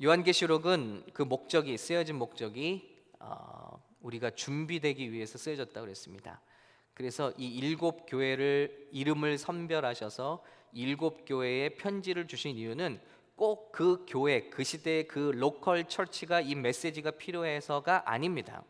요한계시록은 그 목적이 쓰여진 목적이 우리가 준비되기 위해서 쓰여졌다고 그랬습니다. 그래서 이 일곱 교회를 이름을 선별하셔서 일곱 교회에 편지를 주신 이유는 꼭 그 교회, 그 시대의 그 로컬 처치가 이 메시지가 필요해서가 아닙니다.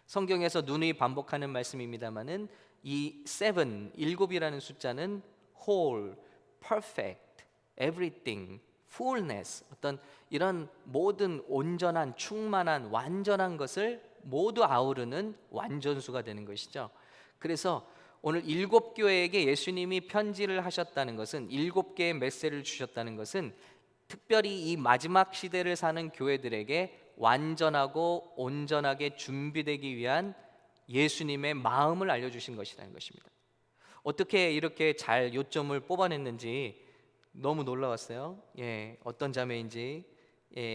성경에서 누누이 반복하는 말씀입니다만은 이 seven, 일곱이라는 숫자는 whole, perfect, everything, fullness, 어떤 이런 모든 온전한, 충만한, 완전한 것을 모두 아우르는 완전수가 되는 것이죠. 그래서 오늘 일곱 교회에게 예수님이 편지를 하셨다는 것은, 일곱 개의 메시지를 주셨다는 것은 특별히 이 마지막 시대를 사는 교회들에게 완전하고 온전하게 준비되기 위한 예수님의 마음을 알려주신 것이라는 것입니다. 어떻게 이렇게 잘 요점을 뽑아냈는지 너무 놀라웠어요. 어떤 자매인지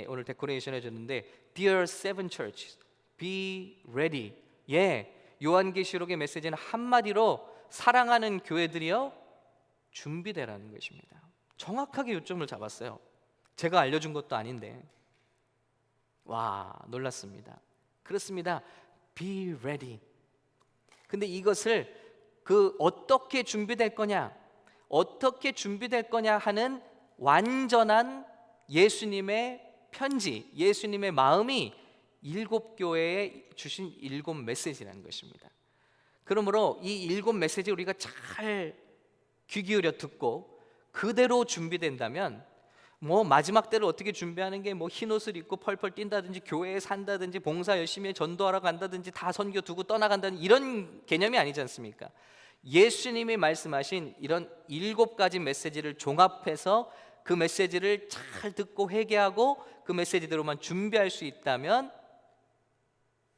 오늘 데코레이션 해줬는데 Dear Seven Church, be ready. 요한계시록의 메시지는 한마디로 사랑하는 교회들이여 준비되라는 것입니다. 정확하게 요점을 잡았어요. 제가 알려준 것도 아닌데 와, 놀랐습니다. 그렇습니다. Be ready. 근데 이것을 어떻게 준비될 거냐, 어떻게 준비될 거냐 하는 완전한 예수님의 편지, 예수님의 마음이 일곱 교회에 주신 일곱 메시지라는 것입니다. 그러므로 이 일곱 메시지 우리가 잘 귀 기울여 듣고 그대로 준비된다면 마지막 때를 어떻게 준비하는 게 흰 옷을 입고 펄펄 뛴다든지 교회에 산다든지 봉사 열심히 전도하러 간다든지 다 선교 두고 떠나간다는 이런 개념이 아니지 않습니까? 예수님이 말씀하신 이런 일곱 가지 메시지를 종합해서 그 메시지를 잘 듣고 회개하고 그 메시지대로만 준비할 수 있다면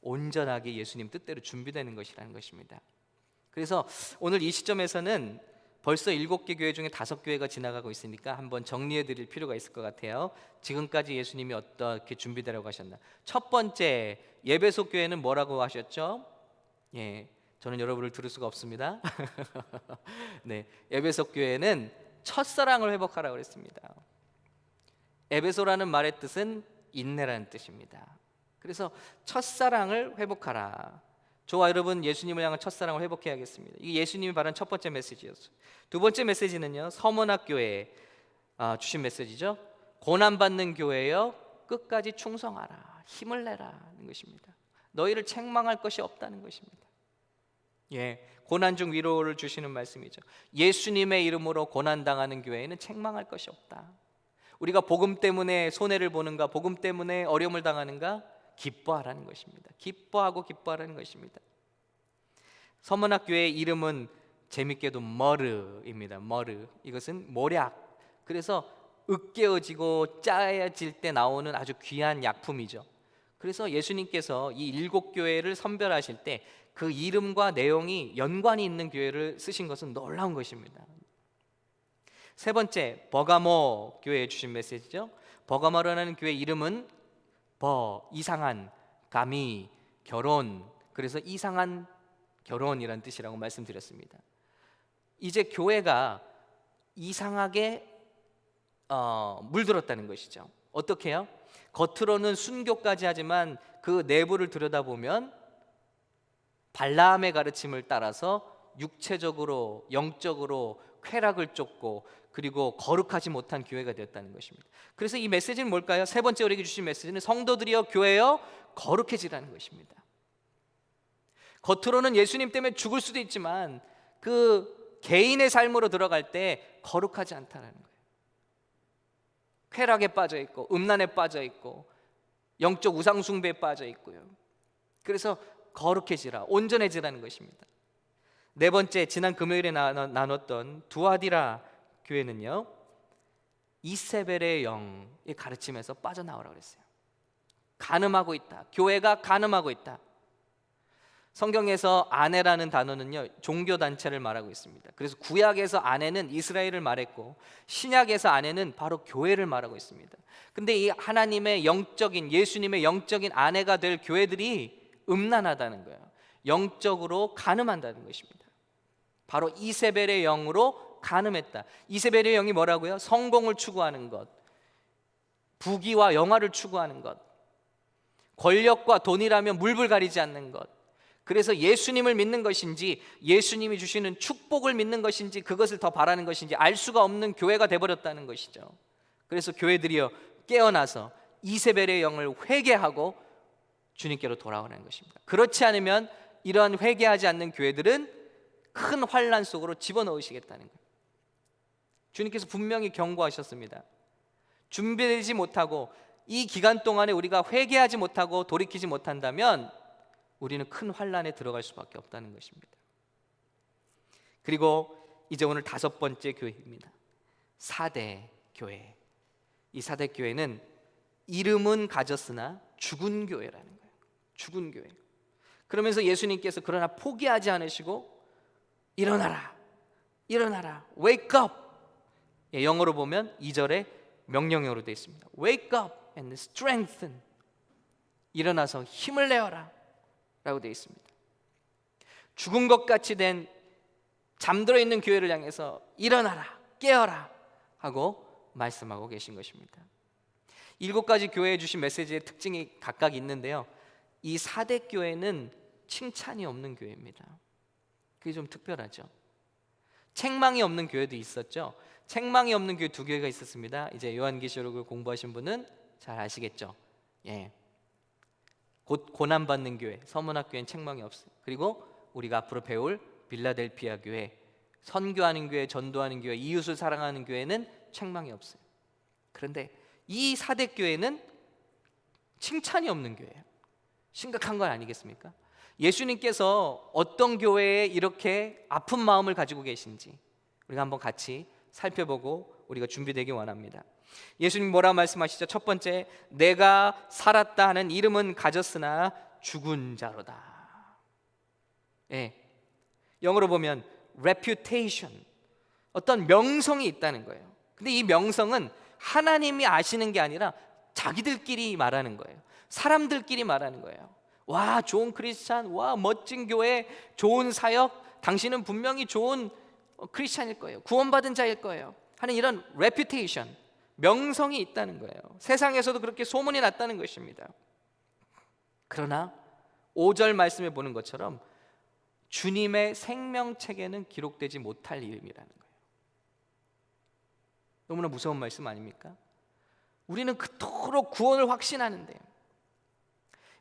온전하게 예수님 뜻대로 준비되는 것이라는 것입니다. 그래서 오늘 이 시점에서는 벌써 7개 교회 중에 5교회가 지나가고 있으니까 한번 정리해 드릴 필요가 있을 것 같아요. 지금까지 예수님이 어떻게 준비되라고 하셨나. 첫 번째, 에베소 교회는 뭐라고 하셨죠? 저는 여러분을 들을 수가 없습니다. 에베소 교회는 첫사랑을 회복하라고 그랬습니다. 에베소라는 말의 뜻은 인내라는 뜻입니다. 그래서 첫사랑을 회복하라. 저와 여러분 예수님을 향한 첫사랑을 회복해야겠습니다. 이게 예수님이 바란 첫 번째 메시지였어요. 두 번째 메시지는요, 서문학 교회에 주신 메시지죠. 고난받는 교회여 끝까지 충성하라, 힘을 내라는 것입니다. 너희를 책망할 것이 없다는 것입니다. 고난 중 위로를 주시는 말씀이죠. 예수님의 이름으로 고난당하는 교회에는 책망할 것이 없다. 우리가 복음 때문에 손해를 보는가, 복음 때문에 어려움을 당하는가, 기뻐하라는 것입니다. 기뻐하라는 것입니다. 서문학 교회의 이름은 재밌게도 머르입니다. 머르, 이것은 모략. 그래서 으깨어지고 짜여질 때 나오는 아주 귀한 약품이죠. 그래서 예수님께서 이 7교회를 선별하실 때 그 이름과 내용이 연관이 있는 교회를 쓰신 것은 놀라운 것입니다. 세 번째, 버가모 교회에 주신 메시지죠. 버가모라는 교회 이름은 이상한, 가미, 결혼, 그래서 이상한 결혼이라는 뜻이라고 말씀드렸습니다. 이제 교회가 이상하게 물들었다는 것이죠. 어떻게 해요? 겉으로는 순교까지 하지만 그 내부를 들여다보면 발라함의 가르침을 따라서 육체적으로, 영적으로 쾌락을 쫓고 그리고 거룩하지 못한 교회가 되었다는 것입니다. 그래서 이 메시지는 뭘까요? 세 번째 우리에게 주신 메시지는 성도들이여 교회여 거룩해지라는 것입니다. 겉으로는 예수님 때문에 죽을 수도 있지만 그 개인의 삶으로 들어갈 때 거룩하지 않다는 거예요. 쾌락에 빠져 있고 음란에 빠져 있고 영적 우상 숭배에 빠져 있고요. 그래서 거룩해지라, 온전해지라는 것입니다. 네 번째, 지난 금요일에 나눴던 두아디라 교회는요, 이세벨의 영의 가르침에서 빠져나오라고 그랬어요. 간음하고 있다. 교회가 간음하고 있다. 성경에서 아내라는 단어는요, 종교단체를 말하고 있습니다. 그래서 구약에서 아내는 이스라엘을 말했고 신약에서 아내는 바로 교회를 말하고 있습니다. 근데 이 하나님의 영적인, 예수님의 영적인 아내가 될 교회들이 음란하다는 거예요. 영적으로 간음한다는 것입니다. 바로 이세벨의 영으로 간음했다. 이세벨의 영이 뭐라고요? 성공을 추구하는 것, 부귀와 영화를 추구하는 것, 권력과 돈이라면 물불 가리지 않는 것, 그래서 예수님을 믿는 것인지 예수님이 주시는 축복을 믿는 것인지 그것을 더 바라는 것인지 알 수가 없는 교회가 돼버렸다는 것이죠. 그래서 교회들이여 깨어나서 이세벨의 영을 회개하고 주님께로 돌아오는 것입니다. 그렇지 않으면 이러한 회개하지 않는 교회들은 큰 환난 속으로 집어넣으시겠다는 거예요. 주님께서 분명히 경고하셨습니다. 준비되지 못하고 이 기간 동안에 우리가 회개하지 못하고 돌이키지 못한다면 우리는 큰 환난에 들어갈 수밖에 없다는 것입니다. 그리고 이제 오늘 5번째 교회입니다. 사대 교회. 이 사대 교회는 이름은 가졌으나 죽은 교회라는 거예요. 죽은 교회. 그러면서 예수님께서 그러나 포기하지 않으시고 일어나라, 일어나라, wake up. 영어로 보면 2절에 명령어로 되어 있습니다. Wake up and strengthen. 일어나서 힘을 내어라 라고 되어 있습니다. 죽은 것 같이 된 잠들어 있는 교회를 향해서 일어나라, 깨어라 하고 말씀하고 계신 것입니다. 7가지 교회에 주신 메시지의 특징이 각각 있는데요, 이 4대 교회는 칭찬이 없는 교회입니다. 그게 좀 특별하죠. 책망이 없는 교회도 있었죠. 책망이 없는 교회 2교회가 있었습니다. 이제 요한계시록을 공부하신 분은 잘 아시겠죠. 곧 고난받는 교회, 서문학교회는 책망이 없어요. 그리고 우리가 앞으로 배울 빌라델피아 교회, 선교하는 교회, 전도하는 교회, 이웃을 사랑하는 교회는 책망이 없어요. 그런데 이 4대 교회는 칭찬이 없는 교회예요. 심각한 건 아니겠습니까? 예수님께서 어떤 교회에 이렇게 아픈 마음을 가지고 계신지 우리가 한번 같이 살펴보고 우리가 준비되기 원합니다. 예수님 뭐라 말씀하시죠? 첫 번째, 내가 살았다 하는 이름은 가졌으나 죽은 자로다. 영어로 보면 reputation, 어떤 명성이 있다는 거예요. 근데 이 명성은 하나님이 아시는 게 아니라 자기들끼리 말하는 거예요. 사람들끼리 말하는 거예요. 와, 좋은 크리스찬, 와, 멋진 교회, 좋은 사역, 당신은 분명히 좋은 크리스찬일 거예요. 구원받은 자일 거예요 하는 이런 reputation, 명성이 있다는 거예요. 세상에서도 그렇게 소문이 났다는 것입니다. 그러나 5절 말씀에 보는 것처럼 주님의 생명책에는 기록되지 못할 이름이라는 거예요. 너무나 무서운 말씀 아닙니까? 우리는 그토록 구원을 확신하는데,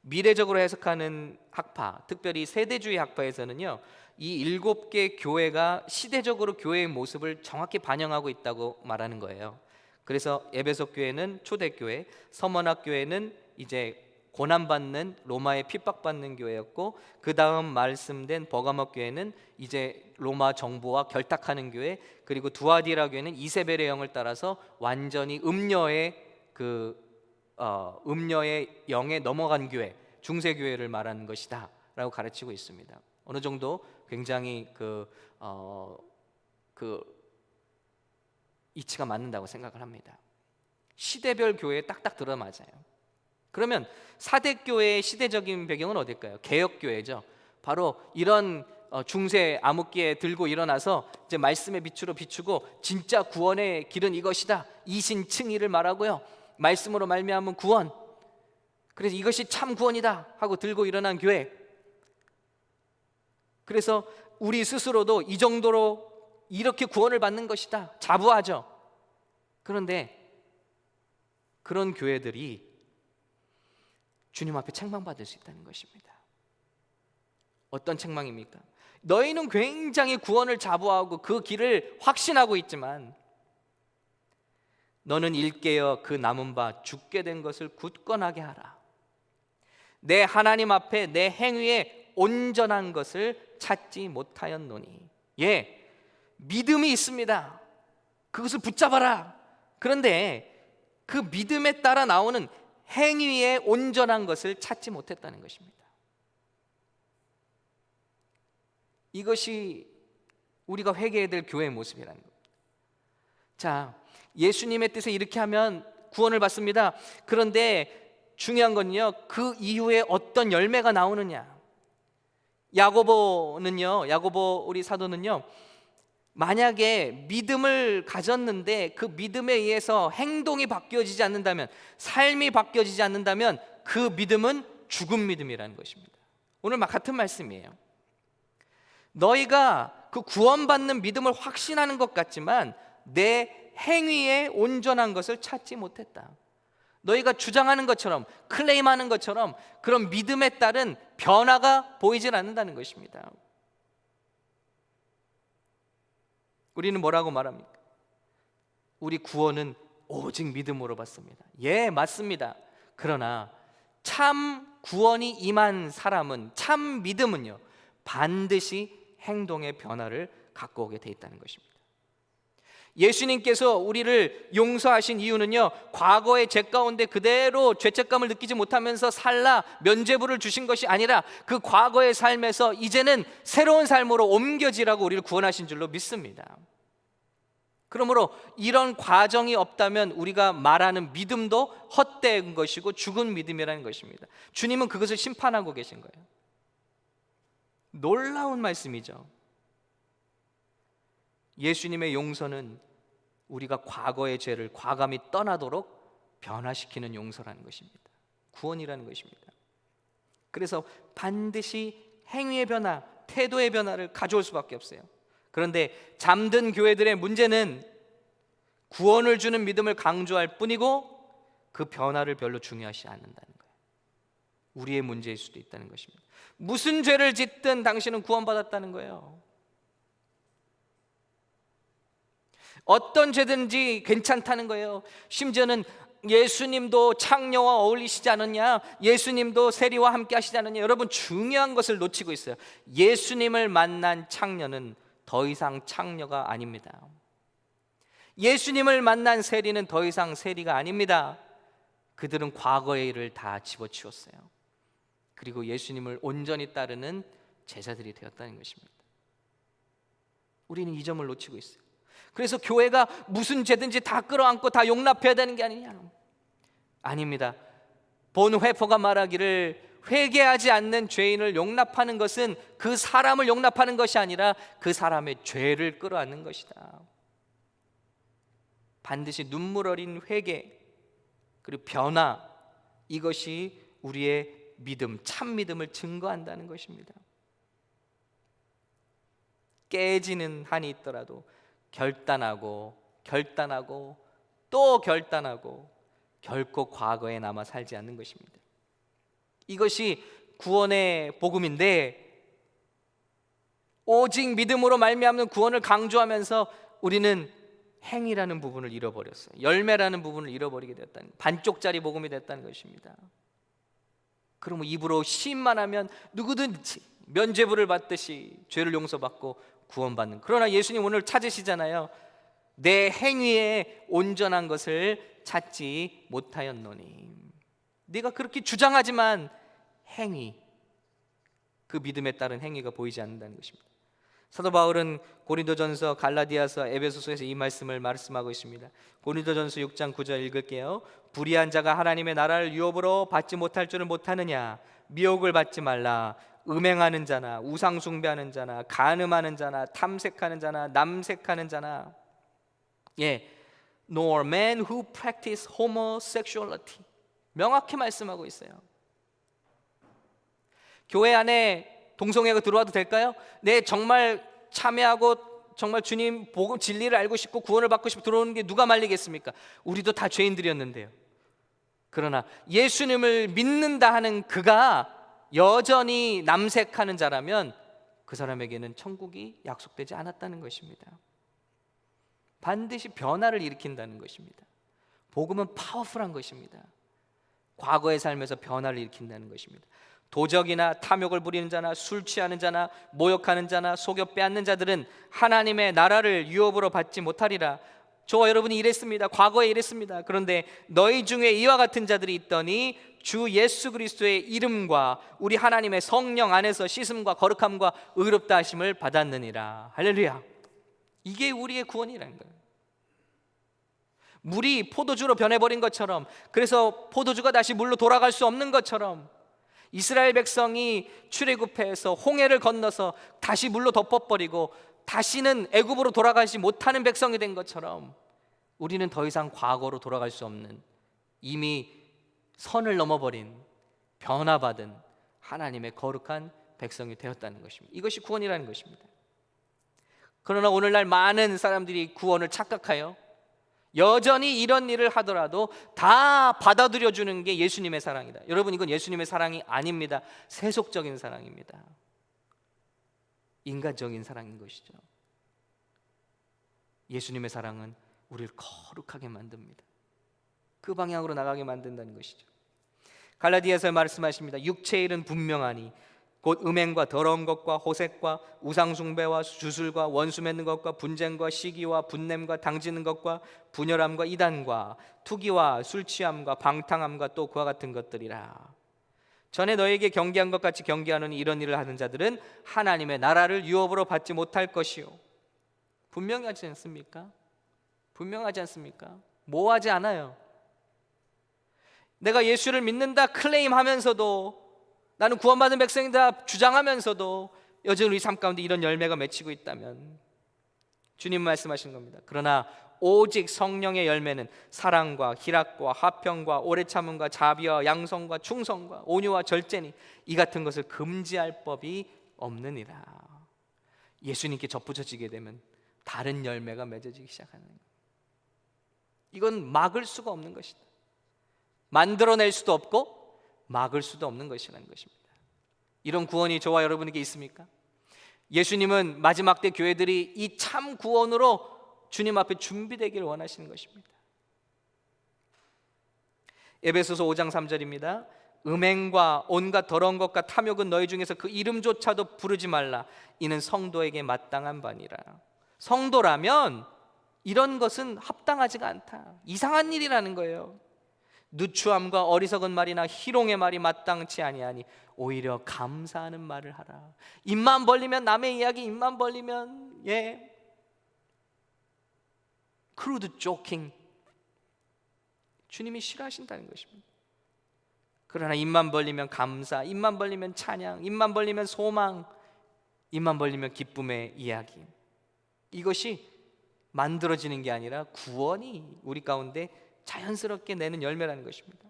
미래적으로 해석하는 학파, 특별히 세대주의 학파에서는요, 이 7개 교회가 시대적으로 교회의 모습을 정확히 반영하고 있다고 말하는 거예요. 그래서 에베소 교회는 초대교회, 서머나 교회는 이제 고난받는 로마에 핍박받는 교회였고, 그 다음 말씀된 버가모 교회는 이제 로마 정부와 결탁하는 교회, 그리고 두아디라 교회는 이세벨의 영을 따라서 완전히 음녀의 영에 넘어간 교회, 중세 교회를 말하는 것이다 라고 가르치고 있습니다. 어느 정도 굉장히 이치가 맞는다고 생각을 합니다. 시대별 교회에 딱딱 들어맞아요. 그러면 4대 교회의 시대적인 배경은 어딜까요? 개혁교회죠. 바로 이런 중세 암흑기에 들고 일어나서 이제 말씀의 빛으로 비추고 진짜 구원의 길은 이것이다, 이신칭의를 말하고요, 말씀으로 말미암은 구원, 그래서 이것이 참 구원이다 하고 들고 일어난 교회. 그래서 우리 스스로도 이 정도로 이렇게 구원을 받는 것이다 자부하죠. 그런데 그런 교회들이 주님 앞에 책망받을 수 있다는 것입니다. 어떤 책망입니까? 너희는 굉장히 구원을 자부하고 그 길을 확신하고 있지만 너는 일깨어 그 남은 바 죽게 된 것을 굳건하게 하라. 내 하나님 앞에 내 행위에 온전한 것을 찾지 못하였노니. 믿음이 있습니다. 그것을 붙잡아라. 그런데 그 믿음에 따라 나오는 행위에 온전한 것을 찾지 못했다는 것입니다. 이것이 우리가 회개해야 될 교회의 모습이라는 겁니다. 자, 예수님의 뜻에 이렇게 하면 구원을 받습니다. 그런데 중요한 건요, 그 이후에 어떤 열매가 나오느냐. 야고보 우리 사도는요, 만약에 믿음을 가졌는데 그 믿음에 의해서 행동이 바뀌어지지 않는다면, 삶이 바뀌어지지 않는다면 그 믿음은 죽은 믿음이라는 것입니다. 오늘 같은 말씀이에요. 너희가 그 구원받는 믿음을 확신하는 것 같지만 내 행위에 온전한 것을 찾지 못했다. 너희가 주장하는 것처럼, 클레임하는 것처럼 그런 믿음에 따른 변화가 보이질 않는다는 것입니다. 우리는 뭐라고 말합니까? 우리 구원은 오직 믿음으로 받습니다. 예, 맞습니다. 그러나 참 구원이 임한 사람은, 참 믿음은요, 반드시 행동의 변화를 갖고 오게 돼 있다는 것입니다. 예수님께서 우리를 용서하신 이유는요, 과거의 죄 가운데 그대로 죄책감을 느끼지 못하면서 살라 면죄부를 주신 것이 아니라 그 과거의 삶에서 이제는 새로운 삶으로 옮겨지라고 우리를 구원하신 줄로 믿습니다. 그러므로 이런 과정이 없다면 우리가 말하는 믿음도 헛된 것이고 죽은 믿음이라는 것입니다. 주님은 그것을 심판하고 계신 거예요. 놀라운 말씀이죠. 예수님의 용서는 우리가 과거의 죄를 과감히 떠나도록 변화시키는 용서라는 것입니다. 구원이라는 것입니다. 그래서 반드시 행위의 변화, 태도의 변화를 가져올 수밖에 없어요. 그런데 잠든 교회들의 문제는 구원을 주는 믿음을 강조할 뿐이고 그 변화를 별로 중요하지 않는다는 거예요. 우리의 문제일 수도 있다는 것입니다. 무슨 죄를 짓든 당신은 구원받았다는 거예요. 어떤 죄든지 괜찮다는 거예요. 심지어는 예수님도 창녀와 어울리시지 않았냐, 예수님도 세리와 함께 하시지 않았냐. 여러분, 중요한 것을 놓치고 있어요. 예수님을 만난 창녀는 더 이상 창녀가 아닙니다. 예수님을 만난 세리는 더 이상 세리가 아닙니다. 그들은 과거의 일을 다 집어치웠어요. 그리고 예수님을 온전히 따르는 제자들이 되었다는 것입니다. 우리는 이 점을 놓치고 있어요. 그래서 교회가 무슨 죄든지 다 끌어안고 다 용납해야 되는 게 아니냐. 아닙니다. 본회포가 말하기를 회개하지 않는 죄인을 용납하는 것은 그 사람을 용납하는 것이 아니라 그 사람의 죄를 끌어안는 것이다. 반드시 눈물 어린 회개 그리고 변화, 이것이 우리의 믿음, 참 믿음을 증거한다는 것입니다. 깨지는 한이 있더라도 결단하고 또 결단하고 결코 과거에 남아 살지 않는 것입니다. 이것이 구원의 복음인데, 오직 믿음으로 말미암는 구원을 강조하면서 우리는 행위라는 부분을 잃어버렸어요. 열매라는 부분을 잃어버리게 되었다는, 반쪽짜리 복음이 됐다는 것입니다. 그러면 입으로 시인만 하면 누구든지 면죄부를 받듯이 죄를 용서받고 구원받는, 그러나 예수님 오늘 찾으시잖아요. 내 행위에 온전한 것을 찾지 못하였노니. 네가 그렇게 주장하지만 행위, 그 믿음에 따른 행위가 보이지 않는다는 것입니다. 사도 바울은 고린도전서, 갈라디아서, 에베소서에서 이 말씀을 말씀하고 있습니다. 고린도전서 6장 9절 읽을게요. 불의한 자가 하나님의 나라를 유업으로 받지 못할 줄을 못하느냐. 미혹을 받지 말라. 음행하는 자나 우상 숭배하는 자나 간음하는 자나 탐색하는 자나 남색하는 자나, nor men who practice homosexuality. 명확히 말씀하고 있어요. 교회 안에 동성애가 들어와도 될까요? 네, 정말 참여하고 정말 주님 복음 진리를 알고 싶고 구원을 받고 싶고 들어오는 게 누가 말리겠습니까? 우리도 다 죄인들이었는데요. 그러나 예수님을 믿는다 하는 그가 여전히 남색하는 자라면 그 사람에게는 천국이 약속되지 않았다는 것입니다. 반드시 변화를 일으킨다는 것입니다. 복음은 파워풀한 것입니다. 과거의 삶에서 변화를 일으킨다는 것입니다. 도적이나 탐욕을 부리는 자나 술 취하는 자나 모욕하는 자나 속여 빼앗는 자들은 하나님의 나라를 유업으로 받지 못하리라. 저와 여러분이 이랬습니다. 과거에 이랬습니다. 그런데 너희 중에 이와 같은 자들이 있더니 주 예수 그리스도의 이름과 우리 하나님의 성령 안에서 씻음과 거룩함과 의롭다 하심을 받았느니라. 할렐루야. 이게 우리의 구원이라는 거예요. 물이 포도주로 변해버린 것처럼, 그래서 포도주가 다시 물로 돌아갈 수 없는 것처럼, 이스라엘 백성이 출애굽해서 홍해를 건너서 다시 물로 덮어버리고 다시는 애굽으로 돌아가지 못하는 백성이 된 것처럼 우리는 더 이상 과거로 돌아갈 수 없는, 이미 선을 넘어버린, 변화받은 하나님의 거룩한 백성이 되었다는 것입니다. 이것이 구원이라는 것입니다. 그러나 오늘날 많은 사람들이 구원을 착각하여 여전히 이런 일을 하더라도 다 받아들여 주는 게 예수님의 사랑이다. 여러분, 이건 예수님의 사랑이 아닙니다. 세속적인 사랑입니다. 인간적인 사랑인 것이죠. 예수님의 사랑은 우리를 거룩하게 만듭니다. 그 방향으로 나가게 만든다는 것이죠. 갈라디아서에 말씀하십니다. 육체의 일은 분명하니 곧 음행과 더러운 것과 호색과 우상숭배와 주술과 원수 맺는 것과 분쟁과 시기와 분냄과 당지는 것과 분열함과 이단과 투기와 술취함과 방탕함과 또 그와 같은 것들이라. 전에 너에게 경계한 것 같이 경계하는 이런 일을 하는 자들은 하나님의 나라를 유업으로 받지 못할 것이요. 분명하지 않습니까? 분명하지 않습니까? 모호하지 않아요. 내가 예수를 믿는다 클레임하면서도, 나는 구원받은 백성이다 주장하면서도 여전히 우리 삶 가운데 이런 열매가 맺히고 있다면 주님 말씀하시는 겁니다. 그러나 오직 성령의 열매는 사랑과 희락과 화평과 오래 참음과 자비와 양성과 충성과 온유와 절제니 이 같은 것을 금지할 법이 없느니라. 예수님께 접붙여지게 되면 다른 열매가 맺어지기 시작하는 거예요. 이건 막을 수가 없는 것이다. 만들어낼 수도 없고 막을 수도 없는 것이라는 것입니다. 이런 구원이 저와 여러분에게 있습니까? 예수님은 마지막 때 교회들이 이 참 구원으로 주님 앞에 준비되기를 원하시는 것입니다. 에베소서 5장 3절입니다. 음행과 온갖 더러운 것과 탐욕은 너희 중에서 그 이름조차도 부르지 말라. 이는 성도에게 마땅한 바니라. 성도라면 이런 것은 합당하지가 않다. 이상한 일이라는 거예요. 누추함과 어리석은 말이나 희롱의 말이 마땅치 아니하니 오히려 감사하는 말을 하라. 입만 벌리면, 남의 이야기 입만 벌리면 크루드 조킹, 주님이 싫어하신다는 것입니다. 그러나 입만 벌리면 감사, 입만 벌리면 찬양, 입만 벌리면 소망, 입만 벌리면 기쁨의 이야기, 이것이 만들어지는 게 아니라 구원이 우리 가운데 자연스럽게 내는 열매라는 것입니다.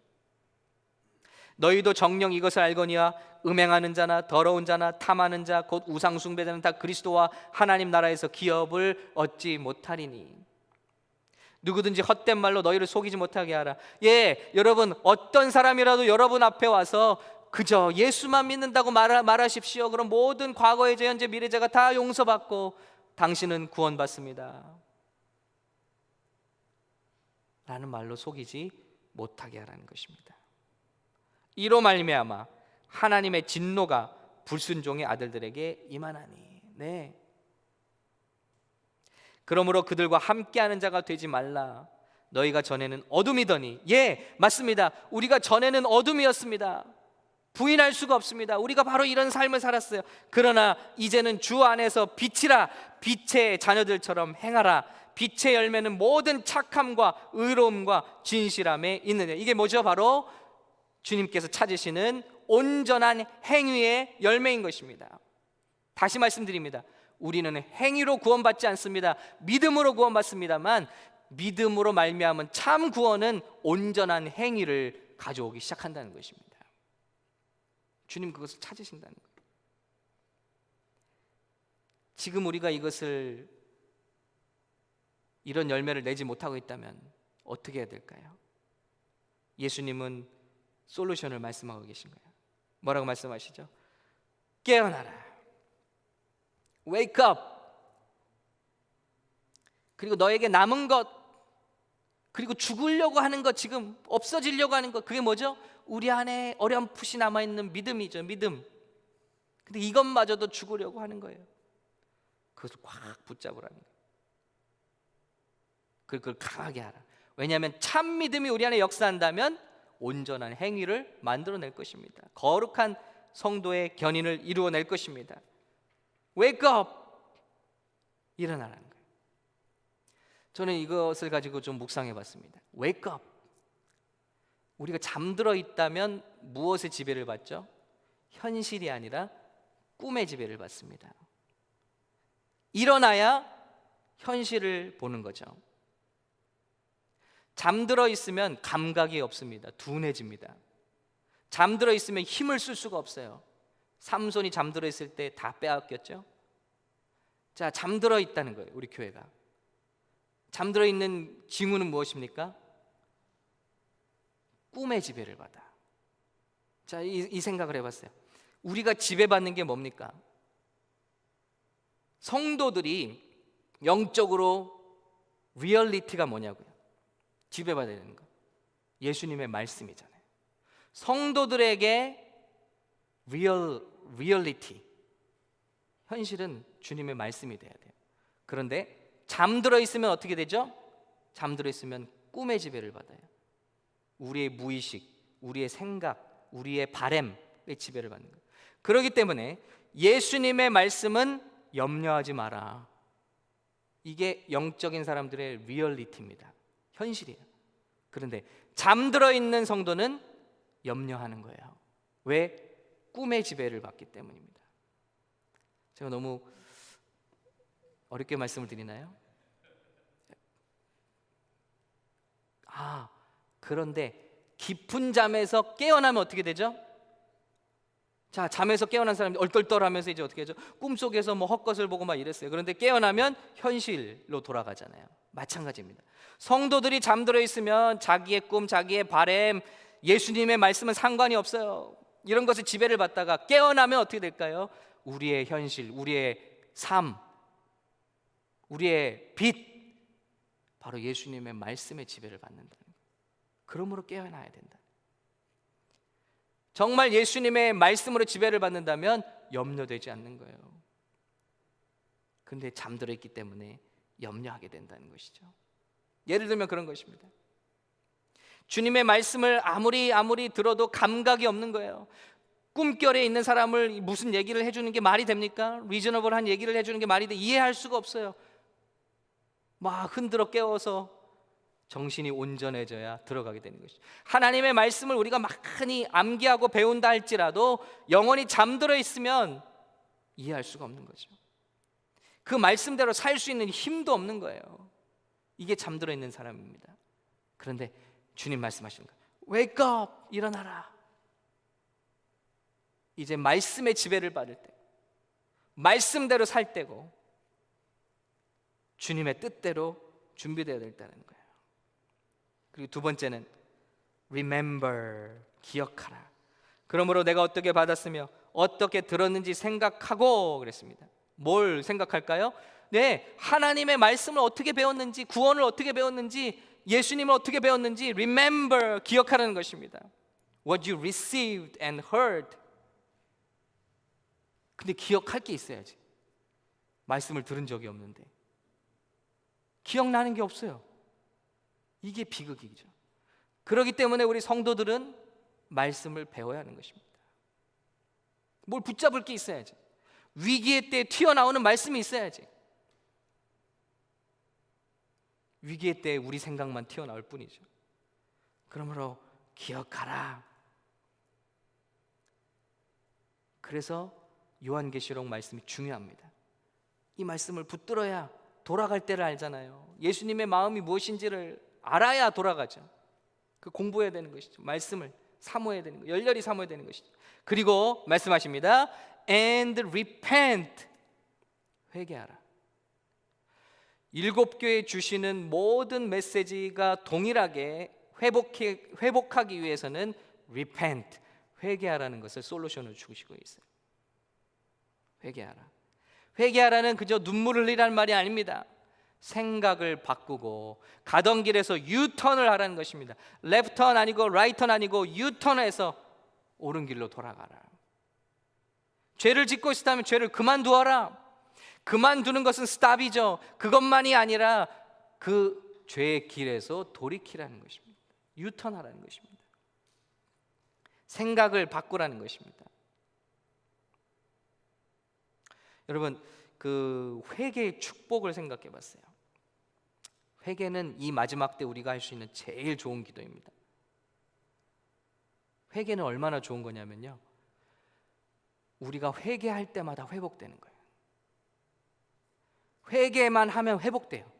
너희도 정녕 이것을 알거니와 음행하는 자나 더러운 자나 탐하는 자 곧 우상 숭배자는 다 그리스도와 하나님 나라에서 기업을 얻지 못하리니 누구든지 헛된 말로 너희를 속이지 못하게 하라. 여러분, 어떤 사람이라도 여러분 앞에 와서 그저 예수만 믿는다고 말하십시오. 그럼 모든 과거의 죄, 현재, 미래 죄가 다 용서받고 당신은 구원받습니다 라는 말로 속이지 못하게 하라는 것입니다. 이로 말미암아 하나님의 진노가 불순종의 아들들에게 임하나니. 그러므로 그들과 함께하는 자가 되지 말라. 너희가 전에는 어둠이더니, 맞습니다. 우리가 전에는 어둠이었습니다. 부인할 수가 없습니다. 우리가 바로 이런 삶을 살았어요. 그러나 이제는 주 안에서 빛이라. 빛의 자녀들처럼 행하라. 빛의 열매는 모든 착함과 의로움과 진실함에 있느냐. 이게 뭐죠? 바로 주님께서 찾으시는 온전한 행위의 열매인 것입니다. 다시 말씀드립니다. 우리는 행위로 구원받지 않습니다. 믿음으로 구원받습니다만 믿음으로 말미암은 참 구원은 온전한 행위를 가져오기 시작한다는 것입니다. 주님 그것을 찾으신다는 거예요. 지금 우리가 이런 열매를 내지 못하고 있다면 어떻게 해야 될까요? 예수님은 솔루션을 말씀하고 계신 거예요. 뭐라고 말씀하시죠? 깨어나라. Wake up. 그리고 너에게 남은 것, 그리고 죽으려고 하는 것, 지금 없어지려고 하는 것, 그게 뭐죠? 우리 안에 어렴풋이 남아있는 믿음이죠. 믿음. 근데 이것마저도 죽으려고 하는 거예요. 그것을 꽉 붙잡으라는 거예요. 그걸 강하게 하라. 왜냐하면 참 믿음이 우리 안에 역사한다면 온전한 행위를 만들어낼 것입니다. 거룩한 성도의 견인을 이루어낼 것입니다. Wake up! 일어나라는 거예요. 저는 이것을 가지고 좀 묵상해 봤습니다. Wake up! 우리가 잠들어 있다면 무엇의 지배를 받죠? 현실이 아니라 꿈의 지배를 받습니다. 일어나야 현실을 보는 거죠. 잠들어 있으면 감각이 없습니다. 둔해집니다. 잠들어 있으면 힘을 쓸 수가 없어요. 삼손이 잠들어 있을 때 다 빼앗겼죠. 자, 잠들어 있다는 거예요. 우리 교회가 잠들어 있는 징후는 무엇입니까? 꿈의 지배를 받아. 자, 이 생각을 해봤어요. 우리가 지배받는 게 뭡니까? 성도들이 영적으로 리얼리티가 뭐냐고요? 지배받아야 되는 거. 예수님의 말씀이잖아요. 성도들에게 리얼리티, 현실은 주님의 말씀이 돼야 돼요. 그런데 잠들어 있으면 어떻게 되죠? 잠들어 있으면 꿈의 지배를 받아요. 우리의 무의식, 우리의 생각, 우리의 바램의 지배를 받는 거예요. 그렇기 때문에 예수님의 말씀은 염려하지 마라. 이게 영적인 사람들의 리얼리티입니다. 현실이에요. 그런데 잠들어 있는 성도는 염려하는 거예요. 왜? 꿈의 지배를 받기 때문입니다. 제가 너무 어렵게 말씀을 드리나요? 그런데 깊은 잠에서 깨어나면 어떻게 되죠? 자, 잠에서 깨어난 사람이 얼떨떨하면서 이제 어떻게 하죠? 꿈속에서 뭐 헛것을 보고 막 이랬어요. 그런데 깨어나면 현실로 돌아가잖아요. 마찬가지입니다. 성도들이 잠들어 있으면 자기의 꿈, 자기의 바램, 예수님의 말씀은 상관이 없어요. 이런 것에 지배를 받다가 깨어나면 어떻게 될까요? 우리의 현실, 우리의 삶, 우리의 빛, 바로 예수님의 말씀의 지배를 받는다는 거예요. 그러므로 깨어나야 된다. 정말 예수님의 말씀으로 지배를 받는다면 염려되지 않는 거예요. 근데 잠들어 있기 때문에 염려하게 된다는 것이죠. 예를 들면 그런 것입니다. 주님의 말씀을 아무리 들어도 감각이 없는 거예요. 꿈결에 있는 사람을 무슨 얘기를 해주는 게 말이 됩니까? 리저너블한 얘기를 해주는 게 말이 돼? 이해할 수가 없어요. 막 흔들어 깨워서 정신이 온전해져야 들어가게 되는 것이죠. 하나님의 말씀을 우리가 많이 암기하고 배운다 할지라도 영혼이 잠들어 있으면 이해할 수가 없는 거죠. 그 말씀대로 살 수 있는 힘도 없는 거예요. 이게 잠들어 있는 사람입니다. 그런데 주님 말씀하시는 거예요. Wake up! 일어나라. 이제 말씀의 지배를 받을 때, 말씀대로 살 때고 주님의 뜻대로 준비되어야 된다는 거예요. 그리고 두 번째는 remember, 기억하라. 그러므로 내가 어떻게 받았으며 어떻게 들었는지 생각하고 그랬습니다. 뭘 생각할까요? 네, 하나님의 말씀을 어떻게 배웠는지, 구원을 어떻게 배웠는지, 예수님을 어떻게 배웠는지 remember, 기억하라는 것입니다. What you received and heard. 근데 기억할 게 있어야지. 말씀을 들은 적이 없는데 기억나는 게 없어요. 이게 비극이죠. 그렇기 때문에 우리 성도들은 말씀을 배워야 하는 것입니다. 뭘 붙잡을 게 있어야지. 위기의 때에 튀어나오는 말씀이 있어야지. 위기의 때에 우리 생각만 튀어나올 뿐이죠. 그러므로 기억하라. 그래서 요한계시록 말씀이 중요합니다. 이 말씀을 붙들어야 돌아갈 때를 알잖아요. 예수님의 마음이 무엇인지를 알아야 돌아가죠. 그 공부해야 되는 것이죠. 말씀을 사모해야 되는 거, 열렬히 사모해야 되는 것이죠. 그리고 말씀하십니다. And repent, 회개하라. 일곱 교회에 주시는 모든 메시지가 동일하게 회복하기 위해서는 repent, 회개하라는 것을 솔루션을 주시고 있어요. 회개하라. 회개하라는 그저 눈물을 흘리라는 말이 아닙니다. 생각을 바꾸고 가던 길에서 유턴을 하라는 것입니다. 레프턴 아니고 라이턴 아니고 유턴해서 옳은 길로 돌아가라. 죄를 짓고 있다면 죄를 그만두어라. 그만두는 것은 스탑이죠. 그것만이 아니라 그 죄의 길에서 돌이키라는 것입니다. 유턴하라는 것입니다. 생각을 바꾸라는 것입니다. 여러분, 그 회개의 축복을 생각해 봤어요. 회개는 이 마지막 때 우리가 할 수 있는 제일 좋은 기도입니다. 회개는 얼마나 좋은 거냐면요, 우리가 회개할 때마다 회복되는 거예요. 회개만 하면 회복돼요.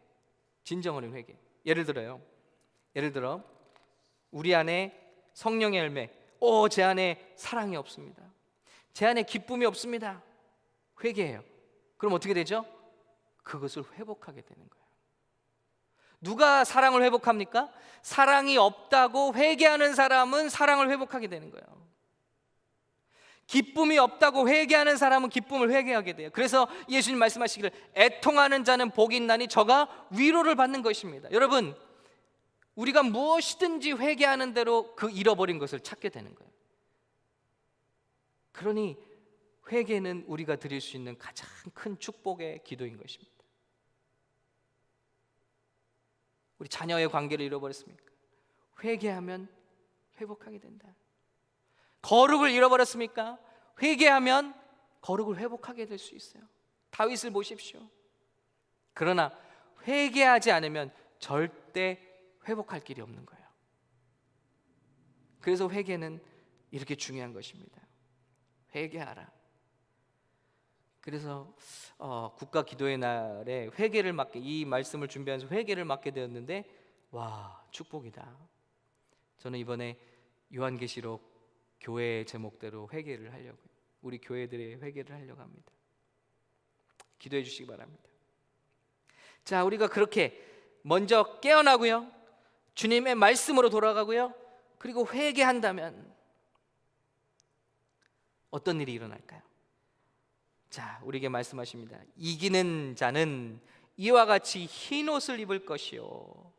진정한 회개. 예를 들어 우리 안에 성령의 열매, 제 안에 사랑이 없습니다. 제 안에 기쁨이 없습니다. 회개해요. 그럼 어떻게 되죠? 그것을 회복하게 되는 거예요. 누가 사랑을 회복합니까? 사랑이 없다고 회개하는 사람은 사랑을 회복하게 되는 거예요. 기쁨이 없다고 회개하는 사람은 기쁨을 회개하게 돼요. 그래서 예수님 말씀하시기를 애통하는 자는 복이 있나니 저가 위로를 받는 것입니다. 여러분, 우리가 무엇이든지 회개하는 대로 그 잃어버린 것을 찾게 되는 거예요. 그러니 회개는 우리가 드릴 수 있는 가장 큰 축복의 기도인 것입니다. 우리 자녀의 관계를 잃어버렸습니까? 회개하면 회복하게 된다. 거룩을 잃어버렸습니까? 회개하면 거룩을 회복하게 될 수 있어요. 다윗을 보십시오. 그러나 회개하지 않으면 절대 회복할 길이 없는 거예요. 그래서 회개는 이렇게 중요한 것입니다. 회개하라. 그래서 국가 기도의 날에 회개를 맡게, 이 말씀을 준비하면서 회개를 맡게 되었는데, 와, 축복이다. 저는 이번에 요한계시록 교회 제목대로 회개를 하려고요. 우리 교회들의 회개를 하려고 합니다. 기도해 주시기 바랍니다. 자, 우리가 그렇게 먼저 깨어나고요, 주님의 말씀으로 돌아가고요, 그리고 회개한다면 어떤 일이 일어날까요? 자, 우리에게 말씀하십니다. 이기는 자는 이와 같이 흰 옷을 입을 것이요.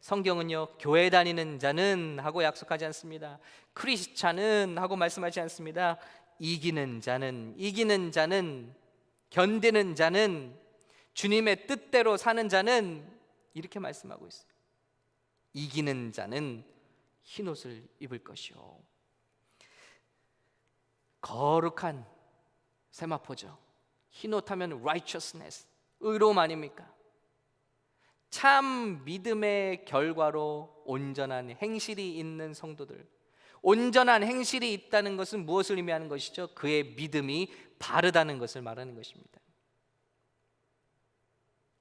성경은요, 교회 다니는 자는 하고 약속하지 않습니다. 크리스찬은 하고 말씀하지 않습니다. 이기는 자는, 견디는 자는, 주님의 뜻대로 사는 자는, 이렇게 말씀하고 있어요. 이기는 자는 흰 옷을 입을 것이요. 거룩한 세마포죠. 흰옷 하면 righteousness, 의로움 아닙니까? 참 믿음의 결과로 온전한 행실이 있는 성도들. 온전한 행실이 있다는 것은 무엇을 의미하는 것이죠? 그의 믿음이 바르다는 것을 말하는 것입니다.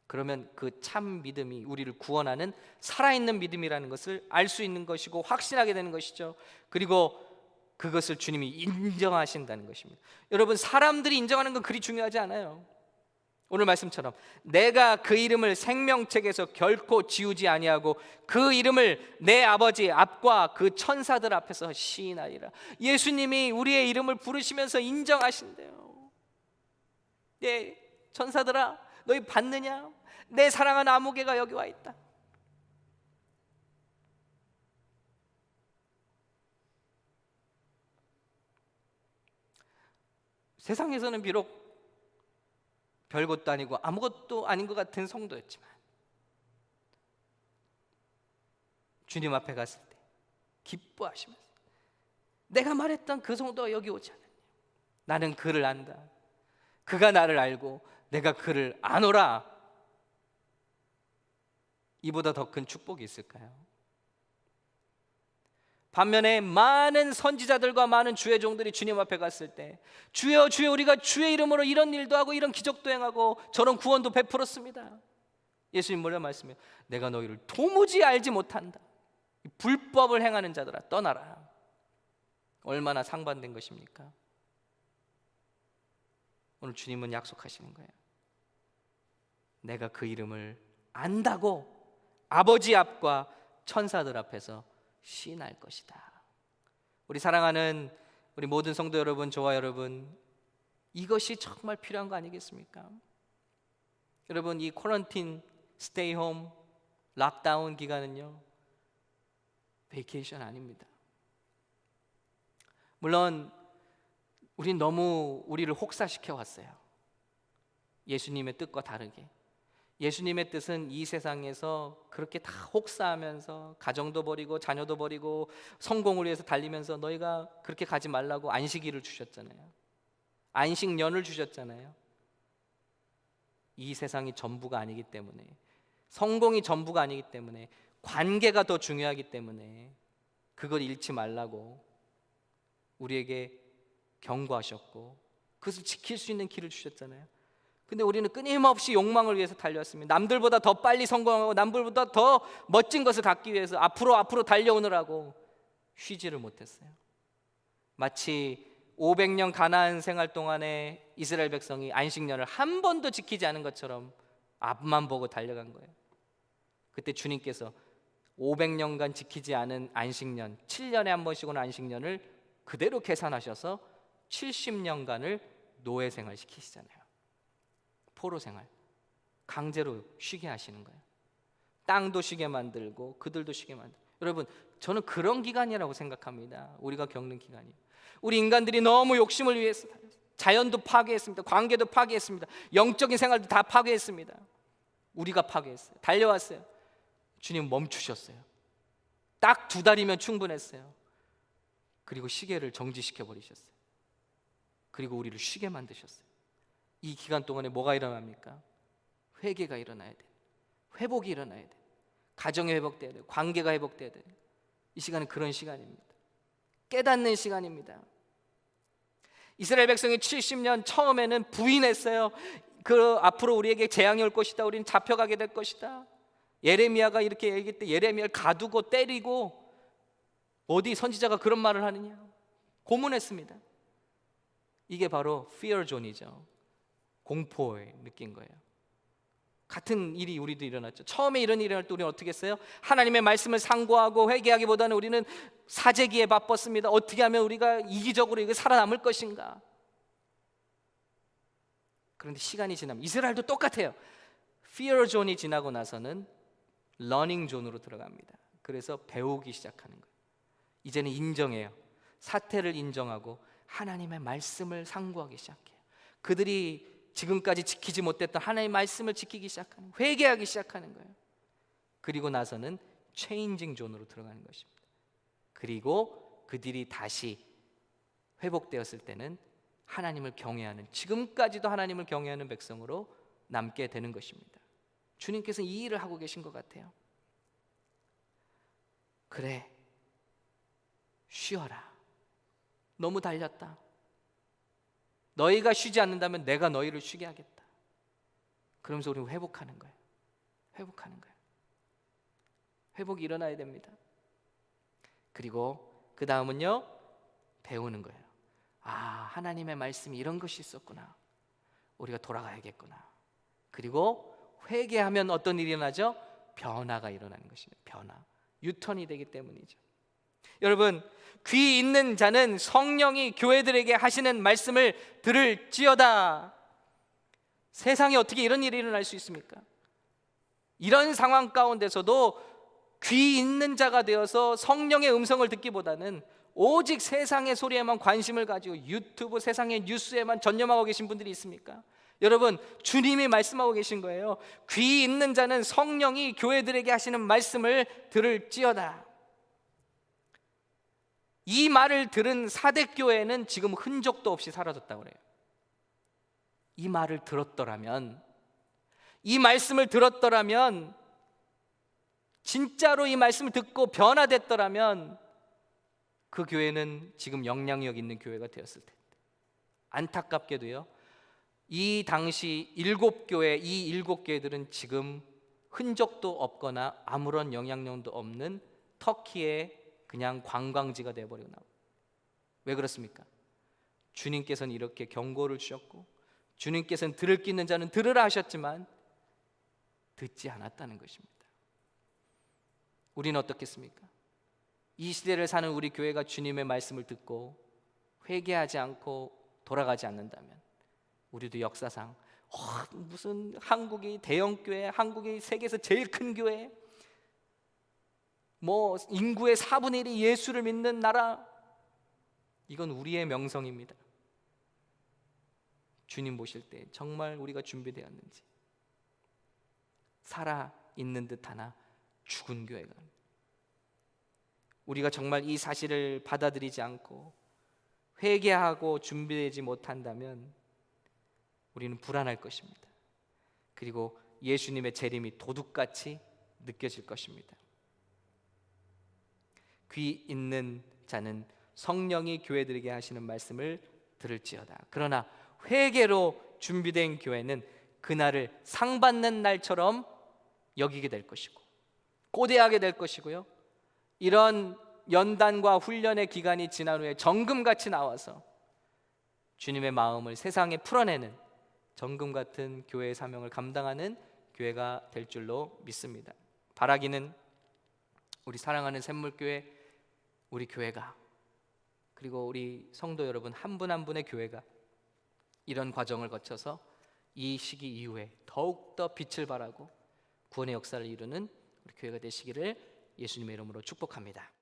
그러면 그 참 믿음이 우리를 구원하는 살아있는 믿음이라는 것을 알 수 있는 것이고 확신하게 되는 것이죠. 그리고 그것을 주님이 인정하신다는 것입니다. 여러분, 사람들이 인정하는 건 그리 중요하지 않아요. 오늘 말씀처럼 내가 그 이름을 생명책에서 결코 지우지 아니하고 그 이름을 내 아버지 앞과 그 천사들 앞에서 시인하리라. 예수님이 우리의 이름을 부르시면서 인정하신대요. 천사들아, 너희 봤느냐? 내 사랑하는 아무개가 여기 와 있다. 세상에서는 비록 별것도 아니고 아무것도 아닌 것 같은 성도였지만 주님 앞에 갔을 때 기뻐하시면서 내가 말했던 그 성도가 여기 오지 않았냐. 나는 그를 안다. 그가 나를 알고 내가 그를 아노라. 이보다 더 큰 축복이 있을까요? 반면에 많은 선지자들과 많은 주의 종들이 주님 앞에 갔을 때 주여 주여 우리가 주의 이름으로 이런 일도 하고 이런 기적도 행하고 저런 구원도 베풀었습니다. 예수님 뭐라 말씀해요? 내가 너희를 도무지 알지 못한다. 불법을 행하는 자들아 떠나라. 얼마나 상반된 것입니까? 오늘 주님은 약속하시는 거예요. 내가 그 이름을 안다고 아버지 앞과 천사들 앞에서 시인할 것이다. 우리 사랑하는 우리 모든 성도 여러분, 저와 여러분, 이것이 정말 필요한 거 아니겠습니까? 여러분, 이 쿼런틴, 스테이 홈, 락다운 기간은요 베이케이션 아닙니다. 물론 우린 너무 우리를 혹사시켜 왔어요. 예수님의 뜻과 다르게. 예수님의 뜻은 이 세상에서 그렇게 다 혹사하면서 가정도 버리고 자녀도 버리고 성공을 위해서 달리면서 너희가 그렇게 가지 말라고 안식일을 주셨잖아요. 안식년을 주셨잖아요. 이 세상이 전부가 아니기 때문에, 성공이 전부가 아니기 때문에, 관계가 더 중요하기 때문에 그걸 잃지 말라고 우리에게 경고하셨고 그것을 지킬 수 있는 길을 주셨잖아요. 근데 우리는 끊임없이 욕망을 위해서 달려왔습니다. 남들보다 더 빨리 성공하고 남들보다 더 멋진 것을 갖기 위해서 앞으로 달려오느라고 쉬지를 못했어요. 마치 500년 가나안 생활 동안에 이스라엘 백성이 안식년을 한 번도 지키지 않은 것처럼 앞만 보고 달려간 거예요. 그때 주님께서 500년간 지키지 않은 안식년, 7년에 한 번씩 오는 안식년을 그대로 계산하셔서 70년간을 노예 생활 시키시잖아요. 포로 생활, 강제로 쉬게 하시는 거예요. 땅도 쉬게 만들고 그들도 쉬게 만들고. 여러분, 저는 그런 기간이라고 생각합니다. 우리가 겪는 기간이. 우리 인간들이 너무 욕심을 위해서 자연도 파괴했습니다. 관계도 파괴했습니다. 영적인 생활도 다 파괴했습니다. 우리가 파괴했어요. 달려왔어요. 주님 멈추셨어요. 딱 2달이면 충분했어요. 그리고 시계를 정지시켜 버리셨어요. 그리고 우리를 쉬게 만드셨어요. 이 기간 동안에 뭐가 일어납니까? 회개가 일어나야 돼요. 회복이 일어나야 돼요. 가정이 회복돼야 돼요. 관계가 회복돼야 돼요. 이 시간은 그런 시간입니다. 깨닫는 시간입니다. 이스라엘 백성이 70년 처음에는 부인했어요. 그 앞으로 우리에게 재앙이 올 것이다. 우리는 잡혀가게 될 것이다. 예레미야가 이렇게 얘기할 때 예레미야를 가두고 때리고, 어디 선지자가 그런 말을 하느냐, 고문했습니다. 이게 바로 fear zone이죠. 공포에 느낀 거예요. 같은 일이 우리도 일어났죠. 처음에 이런 일이 일어날 때 우리는 어떻게 했어요? 하나님의 말씀을 상고하고 회개하기보다는 우리는 사재기에 바빴습니다. 어떻게 하면 우리가 이기적으로 이거 살아남을 것인가. 그런데 시간이 지나면 이스라엘도 똑같아요. fear zone이 지나고 나서는 learning zone으로 들어갑니다. 그래서 배우기 시작하는 거예요. 이제는 인정해요. 사태를 인정하고 하나님의 말씀을 상고하기 시작해요. 그들이 지금까지 지키지 못했던 하나님의 말씀을 지키기 시작하는, 회개하기 시작하는 거예요. 그리고 나서는 체인징 존으로 들어가는 것입니다. 그리고 그들이 다시 회복되었을 때는 하나님을 경외하는, 지금까지도 하나님을 경외하는 백성으로 남게 되는 것입니다. 주님께서는 이 일을 하고 계신 것 같아요. 그래, 쉬어라. 너무 달렸다. 너희가 쉬지 않는다면 내가 너희를 쉬게 하겠다. 그러면서 우리는 회복하는 거예요. 회복하는 거예요. 회복이 일어나야 됩니다. 그리고 그 다음은요, 배우는 거예요. 아, 하나님의 말씀이 이런 것이 있었구나. 우리가 돌아가야겠구나. 그리고 회개하면 어떤 일이 일어나죠? 변화가 일어나는 것입니다. 변화. 유턴이 되기 때문이죠. 여러분, 귀 있는 자는 성령이 교회들에게 하시는 말씀을 들을지어다. 세상에 어떻게 이런 일이 일어날 수 있습니까? 이런 상황 가운데서도 귀 있는 자가 되어서 성령의 음성을 듣기보다는 오직 세상의 소리에만 관심을 가지고 유튜브, 세상의 뉴스에만 전념하고 계신 분들이 있습니까? 여러분, 주님이 말씀하고 계신 거예요. 귀 있는 자는 성령이 교회들에게 하시는 말씀을 들을지어다. 이 말을 들은 사대교회는 지금 흔적도 없이 사라졌다고 그래요. 이 말을 들었더라면, 이 말씀을 들었더라면, 진짜로 이 말씀을 듣고 변화됐더라면 그 교회는 지금 영향력 있는 교회가 되었을 텐데, 안타깝게도요, 이 당시 7교회, 이 7교회들은 지금 흔적도 없거나 아무런 영향력도 없는 터키의 그냥 관광지가 되어버리고 나와요. 왜 그렇습니까? 주님께서는 이렇게 경고를 주셨고, 주님께서는 들을 끼 있는 자는 들으라 하셨지만 듣지 않았다는 것입니다. 우리는 어떻겠습니까? 이 시대를 사는 우리 교회가 주님의 말씀을 듣고 회개하지 않고 돌아가지 않는다면, 우리도 역사상 무슨 한국이 대형교회, 한국이 세계에서 제일 큰 교회, 뭐 인구의 4분의 1이 예수를 믿는 나라, 이건 우리의 명성입니다. 주님 보실 때 정말 우리가 준비되었는지, 살아있는 듯 하나 죽은 교회가, 우리가 정말 이 사실을 받아들이지 않고 회개하고 준비되지 못한다면 우리는 불안할 것입니다. 그리고 예수님의 재림이 도둑같이 느껴질 것입니다. 귀 있는 자는 성령이 교회들에게 하시는 말씀을 들을지어다. 그러나 회개로 준비된 교회는 그날을 상 받는 날처럼 여기게 될 것이고 고대하게 될 것이고요. 이런 연단과 훈련의 기간이 지난 후에 정금같이 나와서 주님의 마음을 세상에 풀어내는 정금 같은 교회의 사명을 감당하는 교회가 될 줄로 믿습니다. 바라기는 우리 사랑하는 샘물교회, 우리 교회가, 그리고 우리 성도 여러분 한 분 한 분의 교회가 이런 과정을 거쳐서 이 시기 이후에 더욱더 빛을 발하고 구원의 역사를 이루는 우리 교회가 되시기를 예수님의 이름으로 축복합니다.